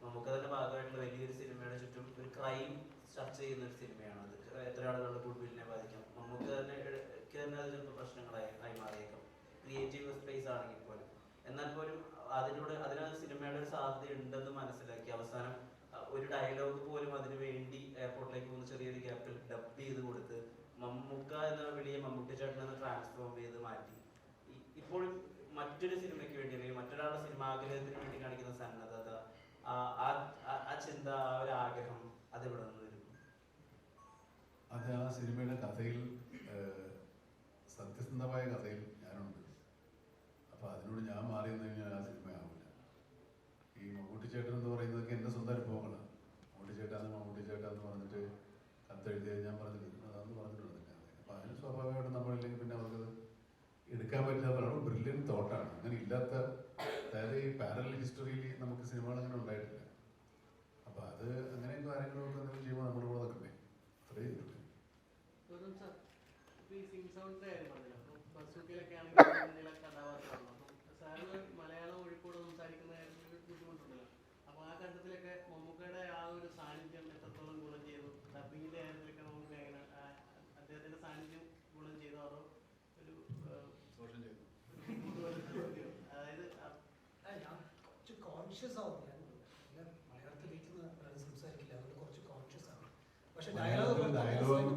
നമുക്ക് അതിന്റെ ഭാഗമായിട്ടുള്ള വലിയൊരു സിനിമയുടെ ചുറ്റും ഒരു ക്രൈം ചർച്ച ചെയ്യുന്ന ഒരു സിനിമയാണ് അത്. എത്ര ആളുകളുടെ ഗുഡ്വില്ലിനെ ബാധിക്കാം, നമുക്ക് തന്നെ അത് ചിലപ്പോൾ പ്രശ്നങ്ങളായി മാറിയേക്കാം, ക്രിയേറ്റീവ് സ്പേസ് ആണെങ്കിൽ പോലും. എന്നാൽ പോലും അതിനകത്ത് സിനിമയുടെ ഒരു സാധ്യത ഉണ്ടെന്ന് മനസ്സിലാക്കി അവസാനം ഒരു ഡയലോഗ് പോലും അതിനു വേണ്ടി എയർപോർട്ടിലേക്ക് പോകുന്ന ചെറിയൊരു ഗ്യാപ്പിൽ ഡബ് ചെയ്ത് കൊടുത്ത് മമ്മൂക്ക എന്ന വിളിയെ മമ്മൂട്ടി ചേട്ടൻ എന്ന് ട്രാൻസ്ഫോം ചെയ്ത് മാറ്റി ഇപ്പോഴും മറ്റൊരു സിനിമയ്ക്ക് വേണ്ടി അല്ലെങ്കിൽ മറ്റൊരാളുടെ സിനിമാഗ്രഹത്തിന് വേണ്ടി കാണിക്കുന്ന സന്നദ്ധത, ആ ചിന്ത, ആ ഒരു ആഗ്രഹം അതെവിടെ നിന്ന് വരും? അത് ആ സിനിമയുടെ കഥയിൽ, സത്യസന്ധമായ കഥയിൽ ഞാനുണ്ട്. അപ്പോൾ അതിനോട് ഞാൻ മാറി നിന്ന് കഴിഞ്ഞാൽ ആ സിനിമ ആവില്ല. ഈ മമ്മൂട്ടി ചേട്ടൻ എന്ന് പറയുന്നതൊക്കെ എൻ്റെ സ്വന്തം അനുഭവങ്ങളാണ്. മമ്മൂട്ടി ചേട്ടാന്ന് പറഞ്ഞിട്ട് കത്തെഴുതിയത് ഞാൻ പറഞ്ഞിട്ടുണ്ട്, അതെന്ന് പറഞ്ഞിട്ടുള്ളതില്ല. അപ്പോൾ അതിന് സ്വാഭാവികമായിട്ടും നമ്മളില്ലെങ്കിൽ പിന്നെ അവർക്കത് എടുക്കാൻ പറ്റാത്തതാണ്. ബ്രില്യൻ തോട്ടാണ്. അങ്ങനെ ഇല്ലാത്ത, അതായത് ഈ പാരലൽ ഹിസ്റ്ററിയിൽ നമുക്ക് സിനിമകൾ അങ്ങനെ ഉണ്ടായിട്ടില്ല. അപ്പോൾ അത് അങ്ങനെയൊക്കെ കാര്യങ്ങളൊക്കെ എന്തെങ്കിലും ചെയ്യുമ്പോൾ നമ്മുടെ കൂടെ നിൽക്കണ്ടേ, അത്രയും ചെയ്തിട്ടുണ്ട്. മലയാളം ഒഴിക്കോട് സംസാരിക്കുന്ന ബുദ്ധിമുട്ടുണ്ടല്ലോ. അപ്പോൾ ആ ഘട്ടത്തിലൊക്കെ മമ്മൂക്കയുടെ ആ ഒരു സാന്നിധ്യം എത്രത്തോളം ഗുണം ചെയ്തു? ഡബിങ്ങിന്റെ കാര്യത്തിലൊക്കെ നമുക്ക് എങ്ങനെ അദ്ദേഹത്തിന്റെ സാന്നിധ്യം ഗുണം ചെയ്തു? അതോ ഒരു ദോഷം ചെയ്തു? അതായത് ഞാൻ കുറച്ച് കോൺഷ്യസ് ആവും. ഞാൻ മലയാളത്തിൽ സംസാരിക്കില്ല, അതുകൊണ്ട് കുറച്ച് കോൺഷ്യസ് ആണ്. പക്ഷെ ഡയലോഗ്